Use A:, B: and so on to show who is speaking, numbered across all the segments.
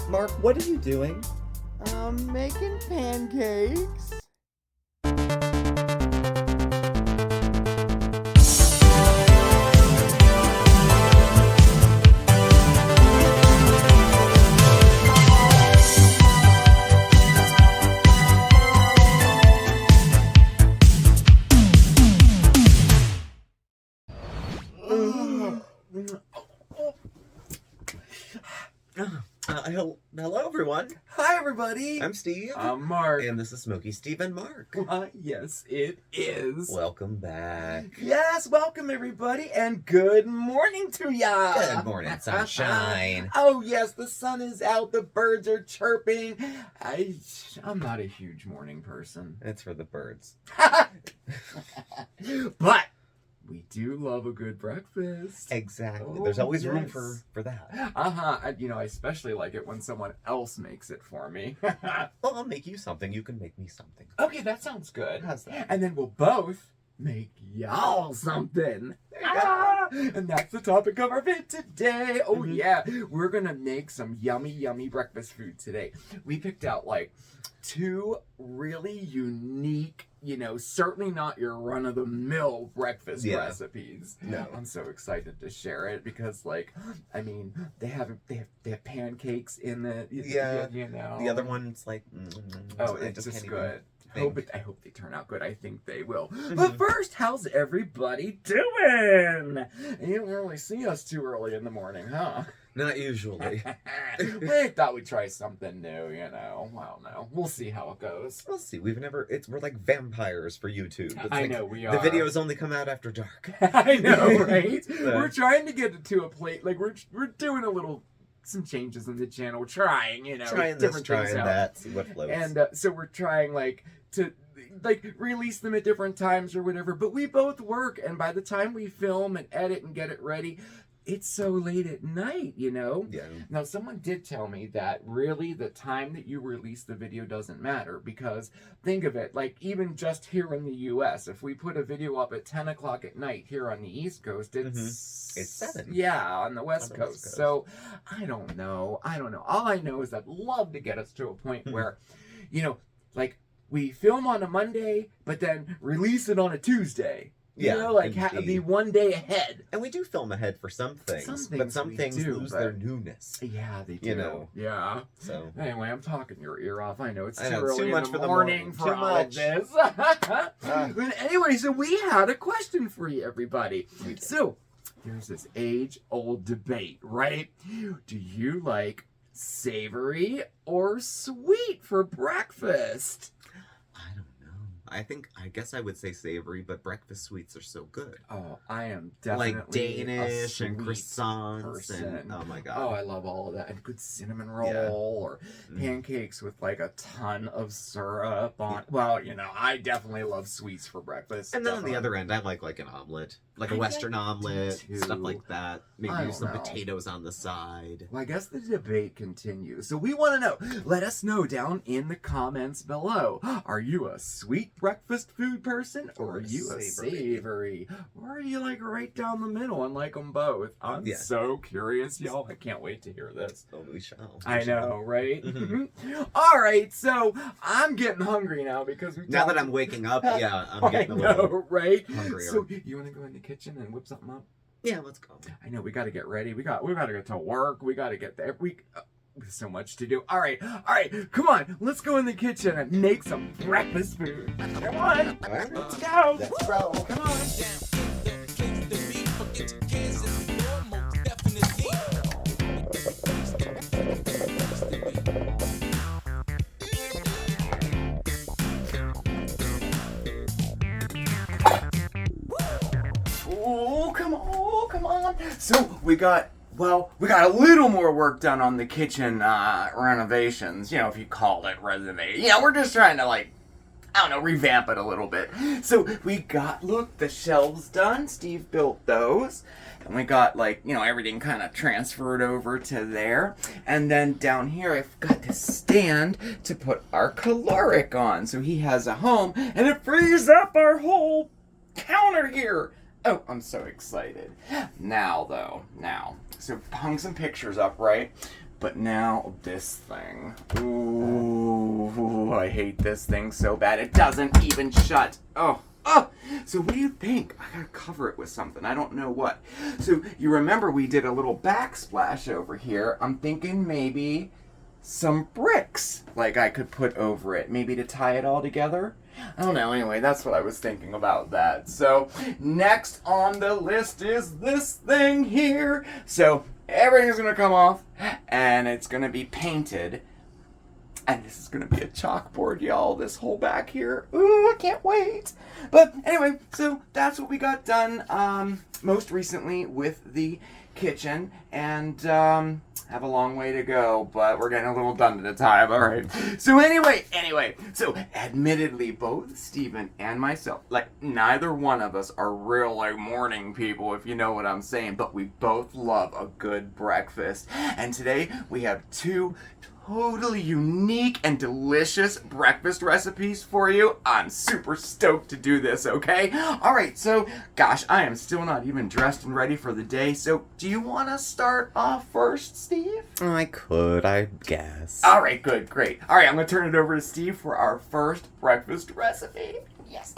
A: Mark, what are you doing?
B: Making pancakes.
A: Hello, everyone.
B: Hi, everybody.
A: I'm Steve.
B: I'm Mark.
A: And this is SmokeySteveAndMarc.
B: Yes, it is.
A: Welcome back.
B: Yes, welcome, everybody, and good morning to ya.
A: Good morning, sunshine.
B: Oh, yes, the sun is out. The birds are chirping. I'm not a huge morning person.
A: It's for the birds.
B: But we do love a good breakfast.
A: Exactly.
B: Oh,
A: There's always room
B: yes.
A: for that.
B: I especially like it when someone else makes it for me.
A: Well, I'll make you something. You can make me something.
B: Okay, that sounds good.
A: How's that?
B: And then we'll both make y'all something. And that's the topic of our vid today. Oh, yeah. We're going to make some yummy, yummy breakfast food today. We picked out like two really unique, certainly not your run-of-the-mill breakfast recipes.
A: No.
B: I'm so excited to share it because, they have pancakes in the,
A: The other one's like,
B: it's just good. I hope they turn out good. I think they will. But first, how's everybody doing? You don't really see us too early in the morning, huh?
A: Not usually.
B: We thought we'd try something new, Well, no. We'll see how it goes.
A: We'll see. We're like vampires for YouTube.
B: I know, we are.
A: The videos only come out after dark.
B: I know, right? We're trying to get it to a plate. Like, we're doing some changes in the channel. We're trying,
A: Trying this, trying that, see what floats.
B: And so we're trying, to release them at different times or whatever. But we both work, and by the time we film and edit and get it ready, it's so late at night, Yeah. Now, someone did tell me that really the time that you release the video doesn't matter because think of it, even just here in the U.S., if we put a video up at 10 o'clock at night here on the East Coast, it's 7. Yeah, on the West Coast. So I don't know. All I know is I'd love to get us to a point where, we film on a Monday, but then release it on a Tuesday. Be one day ahead.
A: And we do film ahead for some things. But some things lose their newness.
B: Yeah, they do. Yeah.
A: So
B: anyway, I'm talking your ear off. I know it's too
A: early
B: too much
A: in the
B: morning for
A: too
B: all
A: much.
B: of this. But anyway, so we had a question for you, everybody. So there's this age-old debate, right? Do you like savory or sweet for breakfast?
A: I guess I would say savory, but breakfast sweets are so good.
B: Oh, I am definitely
A: like Danish and
B: sweet
A: croissants
B: person.
A: And oh my god.
B: Oh, I love all of that. And good cinnamon roll or pancakes with a ton of syrup on. Well, I definitely love sweets for breakfast.
A: And then on the other end, I like an omelet, like a Western omelet, stuff like that. Maybe some potatoes on the side.
B: Well, I guess the debate continues. So we want to know. Let us know down in the comments below. Are you a sweet breakfast food person or are you a savory? Or are you right down the middle and like them both? I'm so curious, y'all. I can't wait to hear this.
A: Oh, we shall.
B: I know, right? All right, so I'm getting hungry now because
A: now that I'm waking up, I'm getting a little hungrier.
B: So you want to go in the kitchen and whip something up?
A: Yeah, let's go.
B: I know we got to get ready. We got to get to work. We got to get there. There's so much to do. All right. Come on. Let's go in the kitchen and make some breakfast food. Come on.
A: All right.
B: Let's go.
A: Let's roll.
B: Come on. Oh, come on. So we got a little more work done on the kitchen renovations, if you call it renovate. We're just trying to, revamp it a little bit. So we got, the shelves done. Steve built those. And we got, everything kind of transferred over to there. And then down here, I've got this stand to put our caloric on. So he has a home, and it frees up our whole counter here. Oh, I'm so excited. Now, so hung some pictures up, right? But now this thing. Ooh, I hate this thing so bad. It doesn't even shut. Oh. So what do you think? I gotta cover it with something. I don't know what. So you remember we did a little backsplash over here. I'm thinking maybe some bricks like I could put over it. Maybe to tie it all together. I don't know. Anyway, that's what I was thinking about that. So next on the list is this thing here. So everything's gonna come off and it's gonna be painted. And this is gonna be a chalkboard, y'all, this whole back here. Ooh, I can't wait. But anyway, so that's what we got done most recently with the kitchen. And have a long way to go, but we're getting a little done at a time, all right? So anyway, so admittedly, both Steven and myself, like neither one of us are real like morning people, if you know what I'm saying, but we both love a good breakfast. And today we have two totally unique and delicious breakfast recipes for you. I'm super stoked to do this, okay? All right, so, gosh, I am still not even dressed and ready for the day, so do you want to start off first, Steve?
A: I could, I guess.
B: All right, good, great. All right, I'm going to turn it over to Steve for our first breakfast recipe. Yes.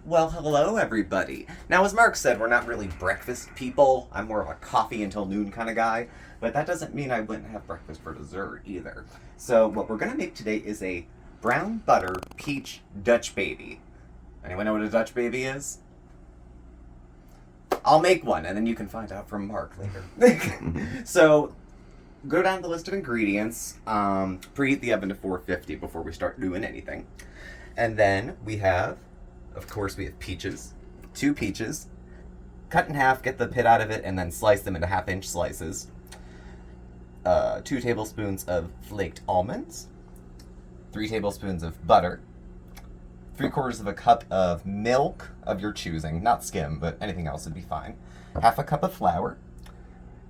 A: Well, hello, everybody. Now, as Mark said, we're not really breakfast people. I'm more of a coffee until noon kind of guy. But that doesn't mean I wouldn't have breakfast for dessert either. So what we're going to make today is a brown butter peach Dutch baby. Anyone know what a Dutch baby is? I'll make one, and then you can find out from Mark later. So go down the list of ingredients. Preheat the oven to 450 before we start doing anything. And then we have, of course, we have peaches. 2 peaches. Cut in half, get the pit out of it, and then slice them into half-inch slices. 2 tablespoons of flaked almonds, 3 tablespoons of butter, 3/4 of a cup of milk of your choosing, not skim, but anything else would be fine, half a cup of flour,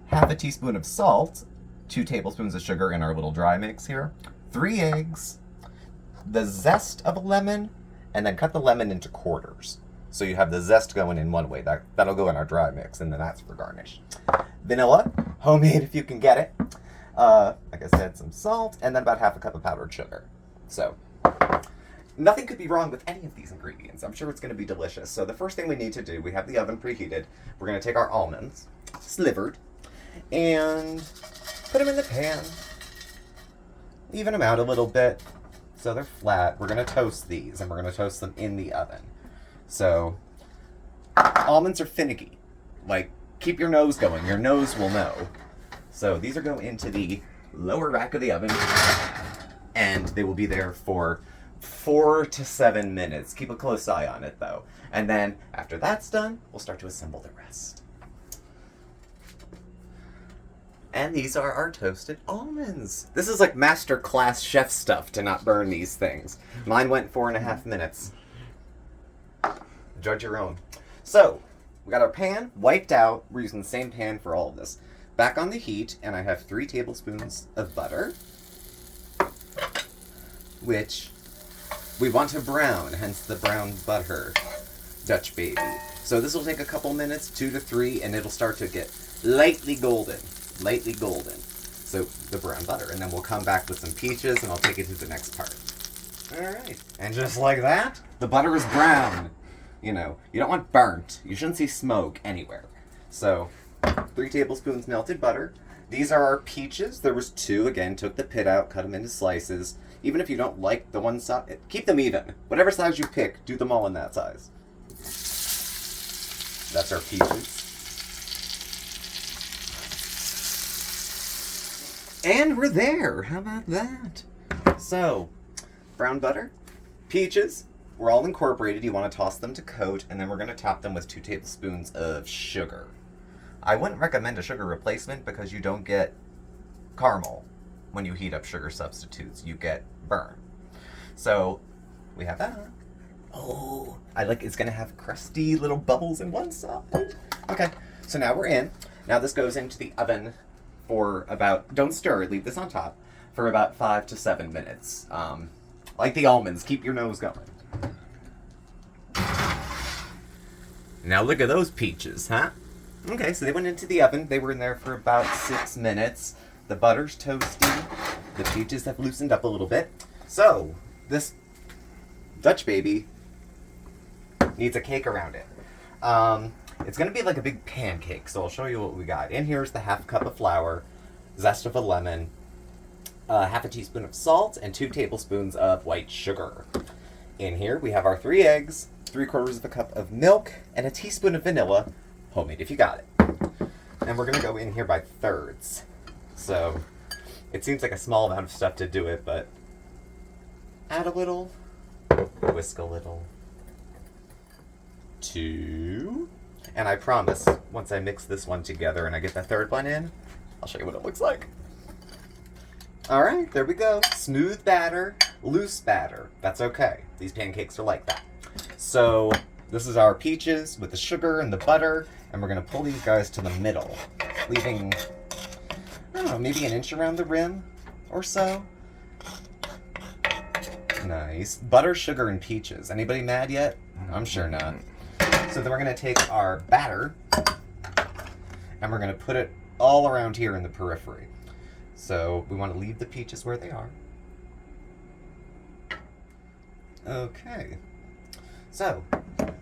A: half a teaspoon of salt, 2 tablespoons of sugar in our little dry mix here, 3 eggs, the zest of a lemon, and then cut the lemon into quarters. So you have the zest going in one way, that'll go in our dry mix, and then that's for garnish. Vanilla, homemade if you can get it. Like I said, some salt, and then about half a cup of powdered sugar. So, nothing could be wrong with any of these ingredients. I'm sure it's going to be delicious. So the first thing we need to do, we have the oven preheated. We're going to take our almonds, slivered, and put them in the pan. Even them out a little bit so they're flat. We're going to toast these, and we're going to toast them in the oven. So, almonds are finicky. Like, keep your nose going. Your nose will know. So these are going into the lower rack of the oven, and they will be there for 4 to 7 minutes. Keep a close eye on it, though. And then, after that's done, we'll start to assemble the rest. And these are our toasted almonds. This is like master class chef stuff to not burn these things. Mine went 4.5 minutes. Judge your own. So, we got our pan wiped out. We're using the same pan for all of this. Back on the heat, and I have 3 tablespoons of butter, which we want to brown, hence the brown butter Dutch baby. So this will take a couple minutes, 2 to 3, and it'll start to get lightly golden. So the brown butter, and then we'll come back with some peaches, and I'll take it to the next part. All right, and just like that, the butter is brown. You know, you don't want burnt. You shouldn't see smoke anywhere. So 3 tablespoons melted butter. These are our peaches. There was 2. Again, took the pit out, cut them into slices. Even if you don't like the one size, keep them even. Whatever size you pick, do them all in that size. That's our peaches. And we're there. How about that? So, brown butter, peaches, we're all incorporated. You want to toss them to coat, and then we're going to top them with 2 tablespoons of sugar. I wouldn't recommend a sugar replacement because you don't get caramel when you heat up sugar substitutes. You get burn. So we have that. Oh, it's going to have crusty little bubbles in one side. Okay, so now we're in. Now this goes into the oven for about, don't stir, leave this on top, for about 5 to 7 minutes. Like the almonds, keep your nose going. Now look at those peaches, huh? Okay, so they went into the oven. They were in there for about 6 minutes. The butter's toasty. The peaches have loosened up a little bit. So, this Dutch baby needs a cake around it. It's going to be like a big pancake, so I'll show you what we got. In here is the half cup of flour, zest of a lemon, half a teaspoon of salt, and 2 tablespoons of white sugar. In here we have our 3 eggs, 3/4 of a cup of milk, and a teaspoon of vanilla, homemade if you got it. And we're going to go in here by thirds. So it seems like a small amount of stuff to do it, but add a little, whisk a little, 2, and I promise, once I mix this one together and I get the third one in, I'll show you what it looks like. Alright, there we go. Smooth batter, loose batter. That's okay. These pancakes are like that. So, this is our peaches with the sugar and the butter, and we're going to pull these guys to the middle, leaving, I don't know, maybe an inch around the rim or so. Nice. Butter, sugar, and peaches. Anybody mad yet? I'm sure not. So then we're going to take our batter, and we're going to put it all around here in the periphery. So we want to leave the peaches where they are. Okay. So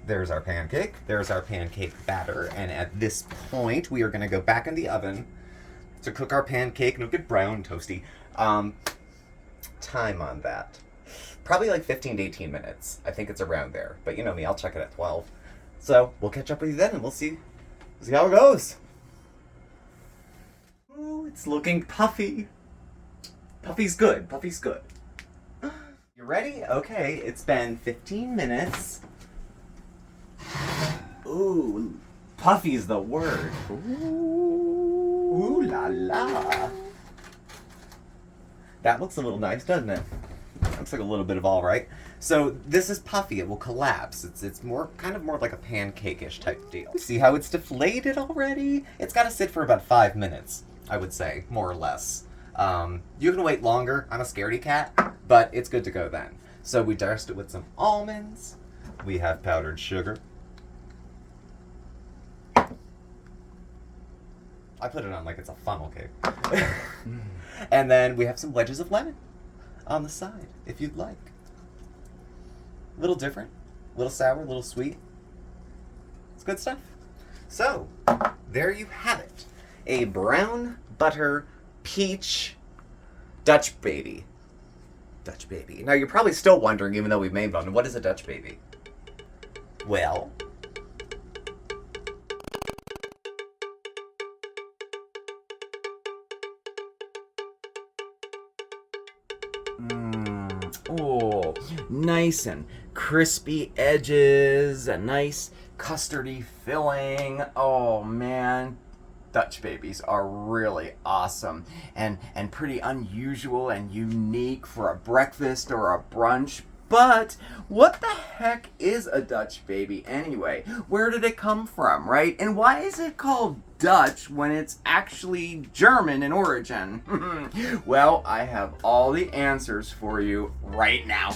A: there's our pancake. There's our pancake batter. And at this point, we are going to go back in the oven to cook our pancake and it'll get brown, toasty. Time on that. Probably like 15 to 18 minutes. I think it's around there. But you know me, I'll check it at 12. So we'll catch up with you then and we'll see how it goes. Ooh, it's looking puffy. Puffy's good. Puffy's good. You ready? Okay, it's been 15 minutes. Ooh, puffy's the word. Ooh la la. That looks a little nice, doesn't it? Looks like a little bit of all right. So this is puffy. It will collapse. It's more kind of more like a pancake-ish type deal. See how it's deflated already? It's got to sit for about 5 minutes, I would say, more or less. You can wait longer. I'm a scaredy cat, but it's good to go then. So we dusted it with some almonds. We have powdered sugar. I put it on like it's a funnel cake. And then we have some wedges of lemon on the side, if you'd like. A little different, a little sour, a little sweet. It's good stuff. So, there you have it. A brown butter peach Dutch baby. Dutch baby. Now, you're probably still wondering, even though we've made one, what is a Dutch baby? Well,
B: oh, nice and crispy edges, a nice custardy filling. Oh man, Dutch babies are really awesome and pretty unusual and unique for a breakfast or a brunch. But what the heck is a Dutch baby anyway? Where did it come from, right? And why is it called Dutch when it's actually German in origin? Well, I have all the answers for you right now.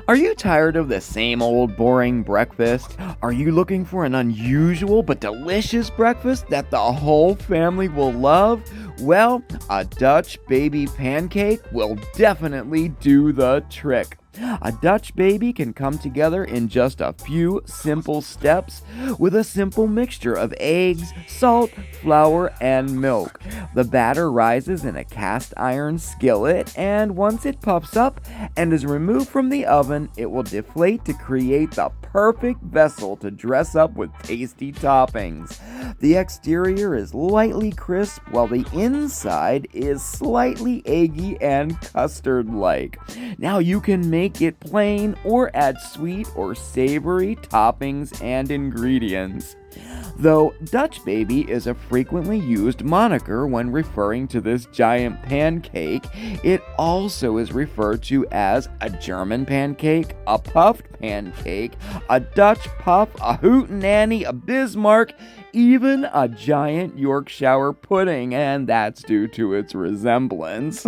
C: Are you tired of the same old boring breakfast? Are you looking for an unusual but delicious breakfast that the whole family will love? Well, a Dutch baby pancake will definitely do the trick. A Dutch baby can come together in just a few simple steps with a simple mixture of eggs, salt, flour, and milk. The batter rises in a cast iron skillet, and once it puffs up and is removed from the oven, it will deflate to create the perfect vessel to dress up with tasty toppings. The exterior is lightly crisp while the inside is slightly eggy and custard-like. Now you can make it plain or add sweet or savory toppings and ingredients. Though Dutch baby is a frequently used moniker when referring to this giant pancake, it also is referred to as a German pancake, a puffed pancake, a Dutch puff, a hootenanny, a Bismarck, even a giant Yorkshire pudding, and that's due to its resemblance.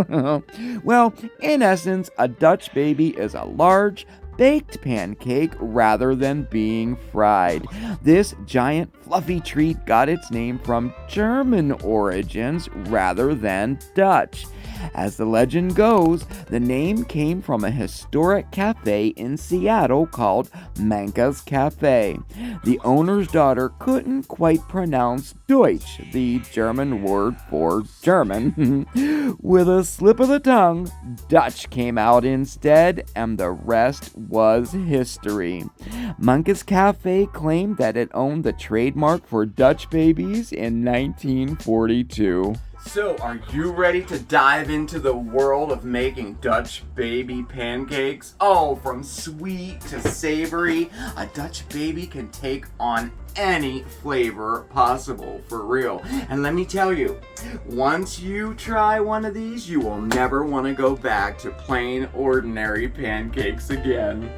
C: Well, in essence, a Dutch baby is a large, baked pancake rather than being fried. This giant fluffy treat got its name from German origins rather than Dutch. As the legend goes, the name came from a historic cafe in Seattle called Manka's Cafe. The owner's daughter couldn't quite pronounce Deutsch, the German word for German. With a slip of the tongue, Dutch came out instead, and the rest was history. Manka's Cafe claimed that it owned the trademark for Dutch babies in 1942.
B: So, are you ready to dive into the world of making Dutch baby pancakes? Oh, from sweet to savory, a Dutch baby can take on any flavor possible, for real. And let me tell you, once you try one of these, you will never want to go back to plain, ordinary pancakes again.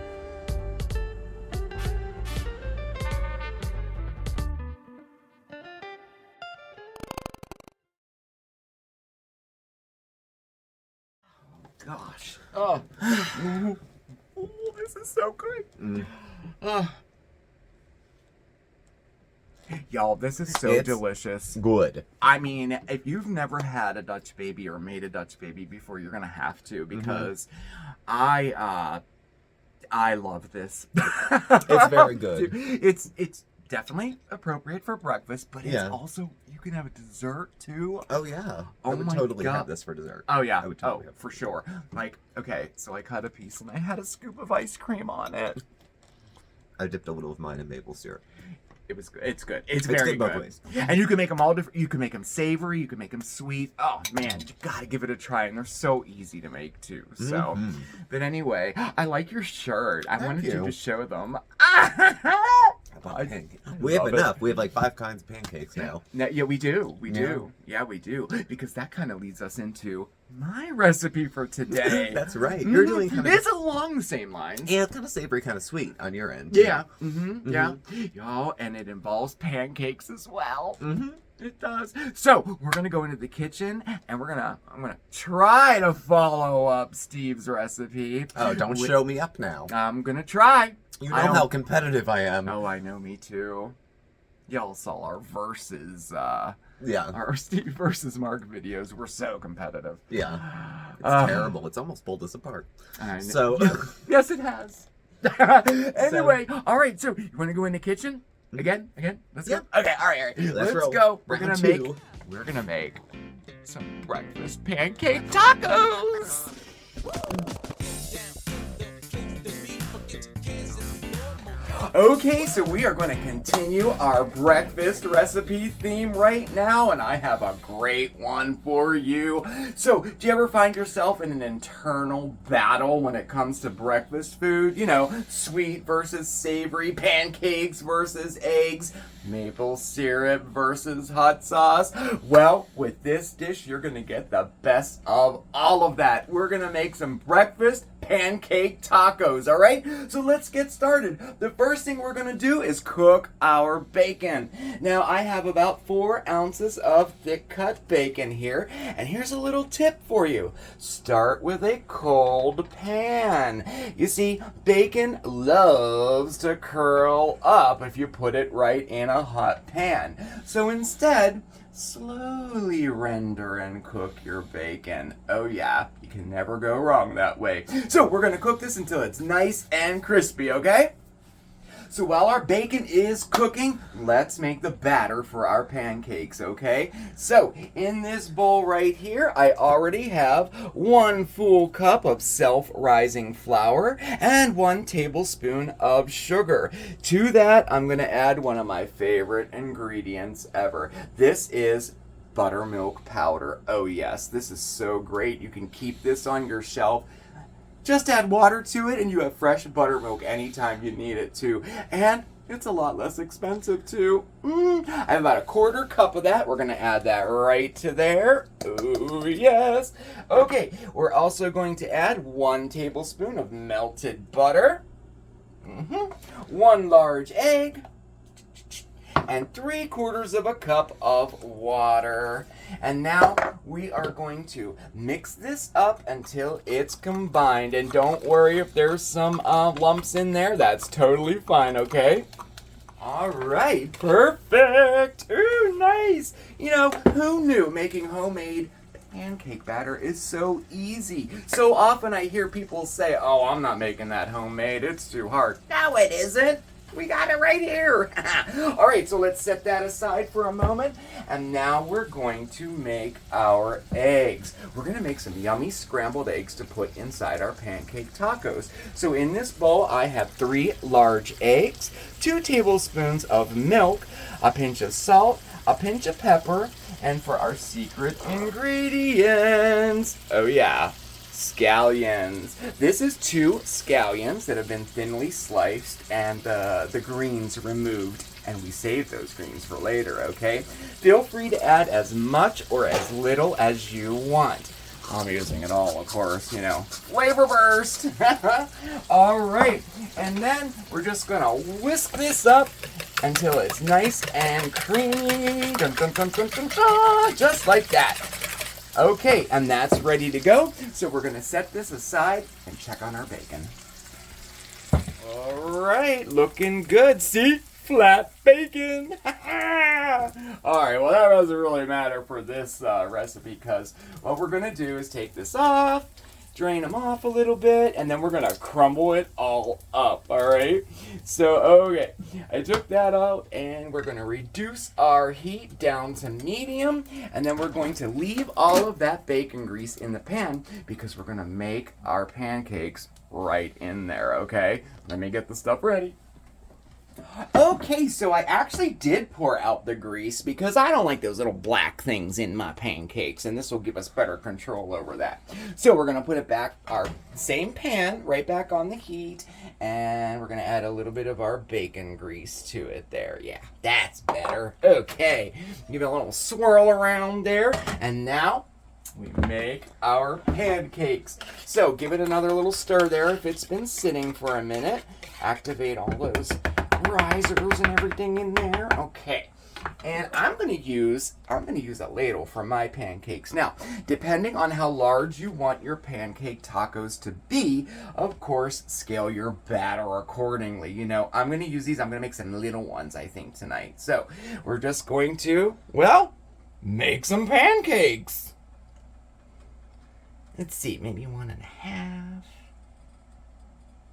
B: Gosh. Oh. Ooh, this is so good. Y'all, this is so delicious.
A: Good.
B: I mean, if you've never had a Dutch baby or made a Dutch baby before, you're gonna have to, because I love this.
A: It's very good.
B: It's definitely appropriate for breakfast, but it's also, you can have a dessert too.
A: Oh yeah.
B: Oh,
A: I would
B: my
A: totally
B: God.
A: have this for dessert.
B: Oh yeah.
A: I would totally have
B: for sure. Like, okay, so I cut a piece and I had a scoop of ice cream on it.
A: I dipped a little of mine in maple syrup.
B: It was good. It's good. It's very
A: good both
B: good.
A: ways.
B: And you can make them all different. You can make them savory. You can make them sweet. Oh man, you gotta give it a try. And they're so easy to make too. So, but anyway, I like your shirt. I wanted you to show them.
A: We have enough. We have like 5 kinds of pancakes now.
B: Yeah, we do. We do. Yeah, we do. Because that kind of leads us into my recipe for today.
A: That's right. You're doing kind of...
B: It's along the same lines.
A: Yeah, it's kind of savory, kind of sweet on your end.
B: Yeah. Yeah. Y'all, and it involves pancakes as well. It does. So we're gonna go into the kitchen and I'm gonna try to follow up Steve's recipe.
A: Oh, don't show me up now.
B: I'm gonna try.
A: You know how competitive I am.
B: Oh, I know, me too. Y'all saw our versus
A: Yeah.
B: Our Steve versus Marc videos were so competitive.
A: Yeah. It's terrible. It's almost pulled us apart.
B: I know.
A: So
B: yes, it has. Anyway, all right. So you want to go in the kitchen again? Let's go. Okay. All right. Let's go. We're gonna make some breakfast pancake tacos. Okay, so we are going to continue our breakfast recipe theme right now, and I have a great one for you. So, do you ever find yourself in an internal battle when it comes to breakfast food? You know, sweet versus savory, pancakes versus eggs, maple syrup versus hot sauce? Well, with this dish, you're going to get the best of all of that. We're going to make some breakfast pancake tacos, all right? So let's get started. The first thing we're going to do is cook our bacon. Now, I have about 4 ounces of thick cut bacon here, and here's a little tip for you. Start with a cold pan. You see, bacon loves to curl up if you put it right in a hot pan. So instead, slowly render and cook your bacon. Oh yeah, you can never go wrong that way. So we're gonna cook this until it's nice and crispy, okay? So while our bacon is cooking, let's make the batter for our pancakes, okay? So in this bowl right here, I already have 1 full cup of self-rising flour and 1 tablespoon of sugar. To that, I'm gonna add one of my favorite ingredients ever. This is buttermilk powder. Oh yes, this is so great. You can keep this on your shelf. Just add water to it and you have fresh buttermilk anytime you need it to. And it's a lot less expensive too. I have about 1/4 cup of that. We're gonna add that right to there. Oh yes. Okay, we're also going to add 1 tablespoon of melted butter. 1 large egg. and 3/4 of a cup of water. And now we are going to mix this up until it's combined. And don't worry if there's some lumps in there. That's totally fine, okay? All right, perfect. Ooh, nice. You know, who knew making homemade pancake batter is so easy? So often I hear people say, oh, I'm not making that homemade. It's too hard. No, it isn't. We got it right here. All right, so let's set that aside for a moment. And now we're going to make our eggs. We're going to make some yummy scrambled eggs to put inside our pancake tacos. So in this bowl, I have 3 large eggs, 2 tablespoons of milk, a pinch of salt, a pinch of pepper, and for our secret ingredients, oh yeah, scallions. This is 2 scallions that have been thinly sliced and the greens removed, and we save those greens for later, okay? Feel free to add as much or as little as you want. I'm using it all, of course, you know. Flavor burst! All right, and then we're just gonna whisk this up until it's nice and creamy. Dun, dun, dun, dun, dun, dun, just like that. Okay, and that's ready to go. So we're gonna set this aside and check on our bacon. All right, looking good. See? Flat bacon. All right, well, that doesn't really matter for this recipe because what we're gonna do is take this off, drain them off a little bit, and then we're gonna crumble it all up, all right? So, okay, I took that out, and we're gonna reduce our heat down to medium, and then we're going to leave all of that bacon grease in the pan because we're gonna make our pancakes right in there, okay? Let me get the stuff ready. Okay, so I actually did pour out the grease because I don't like those little black things in my pancakes, and this will give us better control over that. So we're going to put it back, our same pan, right back on the heat, and we're going to add a little bit of our bacon grease to it there. Yeah, that's better. Okay, give it a little swirl around there, and now we make our pancakes. So give it another little stir there if it's been sitting for a minute. Activate all those risers and everything in there. Okay. And I'm gonna use a ladle for my pancakes. Now, depending on how large you want your pancake tacos to be, of course, scale your batter accordingly. You know, I'm gonna use these, I'm gonna make some little ones, I think, tonight. So we're just going to, well, make some pancakes. Let's see, maybe 1.5.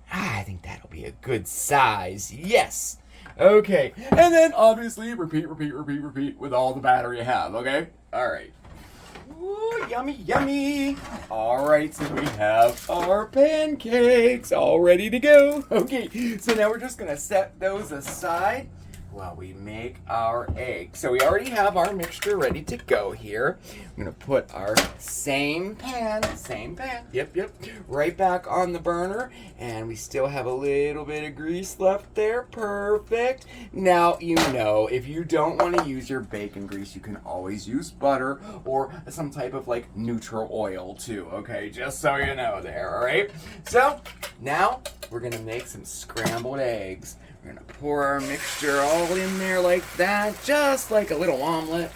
B: I think that'll be a good size. Yes. Okay. And then obviously repeat with all the batter you have, okay? All right. Ooh, yummy, yummy. All right, so we have our pancakes all ready to go. Okay, so now we're just going to set those aside while we make our eggs. So we already have our mixture ready to go here. I'm gonna put our same pan, yep, right back on the burner, and we still have a little bit of grease left there. Perfect. Now, you know, if you don't want to use your bacon grease, you can always use butter or some type of like neutral oil too, okay? Just so you know there, all right? So now we're gonna make some scrambled eggs. We're gonna pour our mixture all in there like that, just like a little omelet.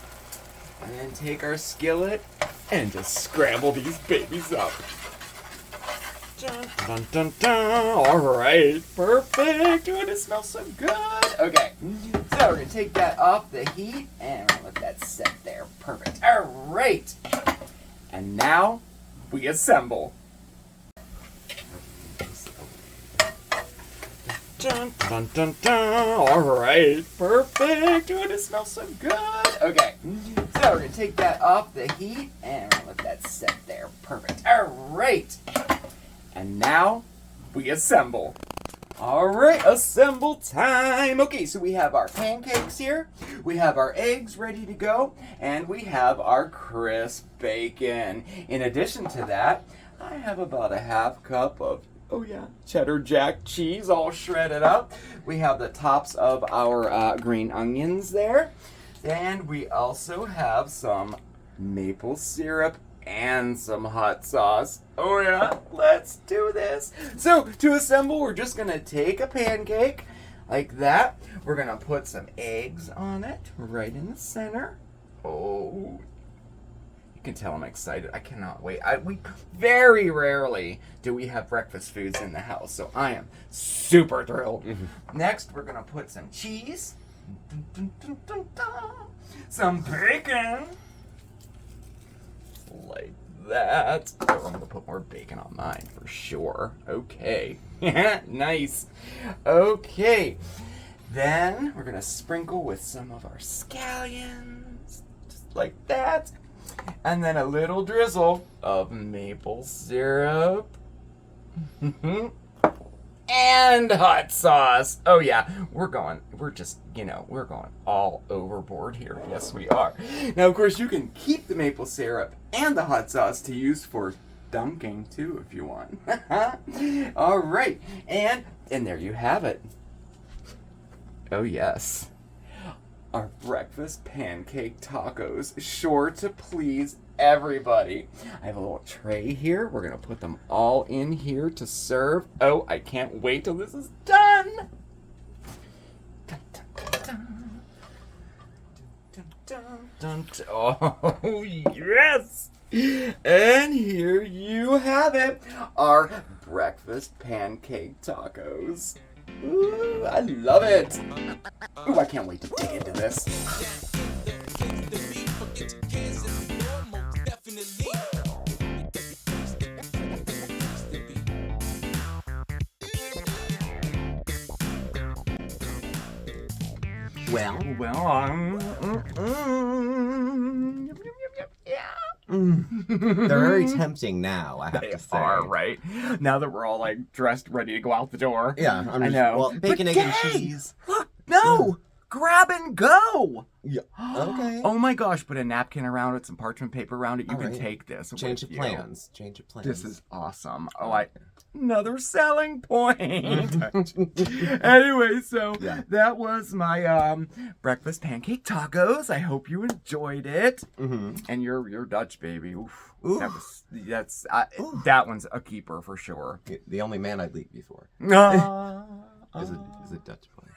B: And then take our skillet and just scramble these babies up. Dun, dun, dun, dun. All right, perfect. Oh, it smells so good. Okay, so we're gonna take that off the heat and we're gonna let that set there. Perfect. All right, and now we assemble. Dun, dun, dun, dun. All right, perfect. Oh, it smells so good. Okay, so we're gonna take that off the heat and we're gonna let that set there. Perfect. All right, and now we assemble. All right, assemble time. Okay, so we have our pancakes here, we have our eggs ready to go, and we have our crisp bacon. In addition to that, I have about 1/2 cup of, oh yeah, cheddar jack cheese all shredded up. We have the tops of our green onions there. And we also have some maple syrup and some hot sauce. Oh yeah, let's do this. So to assemble, we're just gonna take a pancake, like that. We're gonna put some eggs on it, right in the center. Oh, you can tell I'm excited. I cannot wait. We very rarely do we have breakfast foods in the house, so I am super thrilled. Next, we're gonna put some cheese, some bacon, like that. Oh, I'm gonna put more bacon on mine for sure. Okay, nice. Okay, then we're gonna sprinkle with some of our scallions, just like that. And then a little drizzle of maple syrup. And hot sauce. Oh yeah, we're going all overboard here. Yes, we are. Now, of course, you can keep the maple syrup and the hot sauce to use for dunking too, if you want. All right, and there you have it. Oh yes. Our breakfast pancake tacos, sure to please everybody. I have a little tray here. We're going to put them all in here to serve. Oh, I can't wait till this is done. Dun, dun, dun, dun, dun, dun, dun. Oh, yes. And here you have it. Our breakfast pancake tacos. Ooh, I love it. Ooh, I can't wait to dig into this.
A: Well, they're very tempting now, I have to say.
B: They are, right? Now that we're all like dressed, ready to go out the door.
A: Yeah,
B: I know.
A: Well, bacon, egg, and cheese.
B: Look, no! Grab and go!
A: Yeah. Okay.
B: Oh my gosh, put a napkin around it, some parchment paper around it. You can
A: right.
B: take this.
A: Change
B: with
A: of
B: you.
A: plans. Change of plans.
B: This is awesome. Oh, another selling point. Anyway, so that was my breakfast pancake tacos. I hope you enjoyed it. Mm-hmm. And your Dutch baby. Oof. Oof. That one's a keeper for sure.
A: The only man I'd leave before. Is a Dutch boy.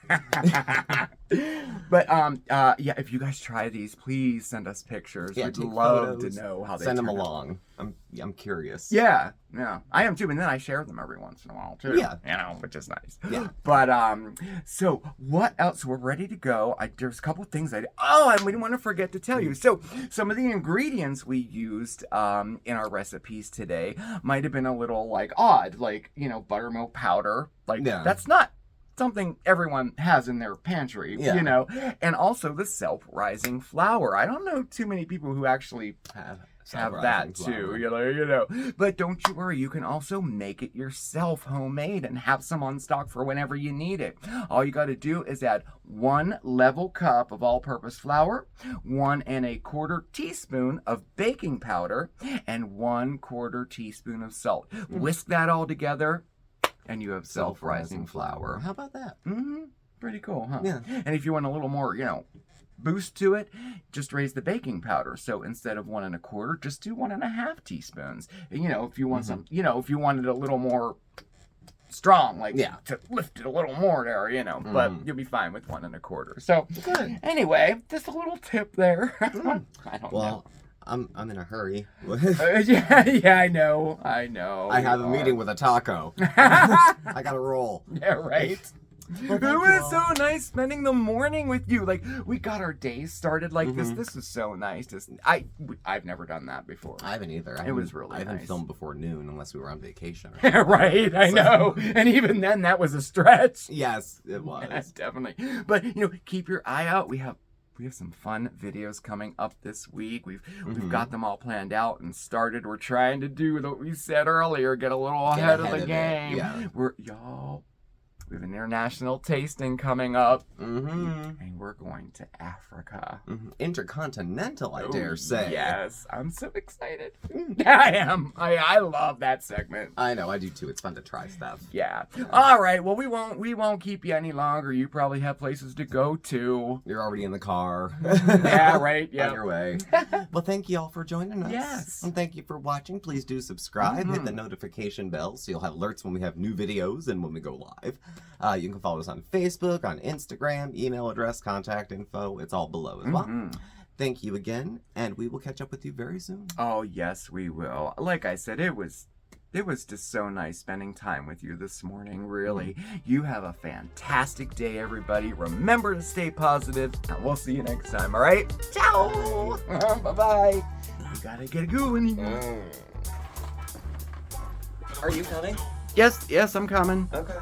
B: But yeah, if you guys try these, please send us pictures.
A: Yeah,
B: We'd
A: take
B: love
A: photos,
B: to know how they
A: send them
B: turn out.
A: along. I'm curious.
B: Yeah, I am too, and then I share them every once in a while too.
A: Yeah,
B: which is nice.
A: Yeah.
B: But so what else? So we're ready to go. There's a couple of things and we didn't want to forget to tell you. So some of the ingredients we used in our recipes today might have been a little like odd, like buttermilk powder. Like that's not something everyone has in their pantry, and also the self-rising flour. I don't know too many people who actually have that too, But don't you worry, you can also make it yourself homemade and have some on stock for whenever you need it. All you got to do is add 1 level cup of all-purpose flour, 1 1/4 teaspoon of baking powder, and 1/4 teaspoon of salt. Whisk that all together, and you have self-rising flour.
A: How about that?
B: Mm-hmm. Pretty cool, huh?
A: Yeah.
B: And if you want a little more, boost to it, just raise the baking powder. So instead of 1 1/4, just do 1 1/2 teaspoons. And, if you want some, if you wanted a little more strong, like to lift it a little more there, but you'll be fine with 1 1/4. So anyway, just a little tip there. I don't know.
A: I'm in a hurry.
B: Yeah, I know.
A: I have a meeting with a taco. I gotta roll.
B: Yeah, right. Well, it was so nice spending the morning with you. Like, we got our days started like this. This is so nice. I've never done that before.
A: I haven't either.
B: It was really nice.
A: I haven't filmed before noon unless we were on vacation.
B: Right, I know. And even then, that was a stretch.
A: Yes, it was.
B: Yeah, definitely. But, keep your eye out. We have some fun videos coming up this week. We've got them all planned out and started. We're trying to do what we said earlier, get a little ahead of the game.
A: Yeah.
B: We have an international tasting coming up,
A: and
B: we're going to Africa.
A: Intercontinental, I dare say.
B: Yes, I'm so excited. I am. I love that segment.
A: I know, I do too. It's fun to try stuff.
B: Yeah. All right. Well, we won't keep you any longer. You probably have places to go to.
A: You're already in the car.
B: Yeah. Right. Yeah.
A: On your way. Well, thank you all for joining us.
B: Yes.
A: And thank you for watching. Please do subscribe. Hit the notification bell so you'll have alerts when we have new videos and when we go live. You can follow us on Facebook, on Instagram, email address, contact info. It's all below as well. Thank you again, and we will catch up with you very soon.
C: Oh, yes, we will. Like I said, it was just so nice spending time with you this morning, really. You have a fantastic day, everybody. Remember to stay positive, and we'll see you next time, all right? Ciao! Bye-bye. We gotta get going.
A: Are you coming?
C: Yes, I'm coming.
A: Okay.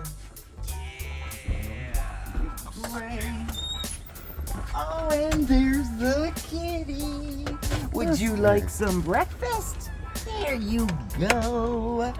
C: Oh, and there's the kitty. Would you like some breakfast? There you go.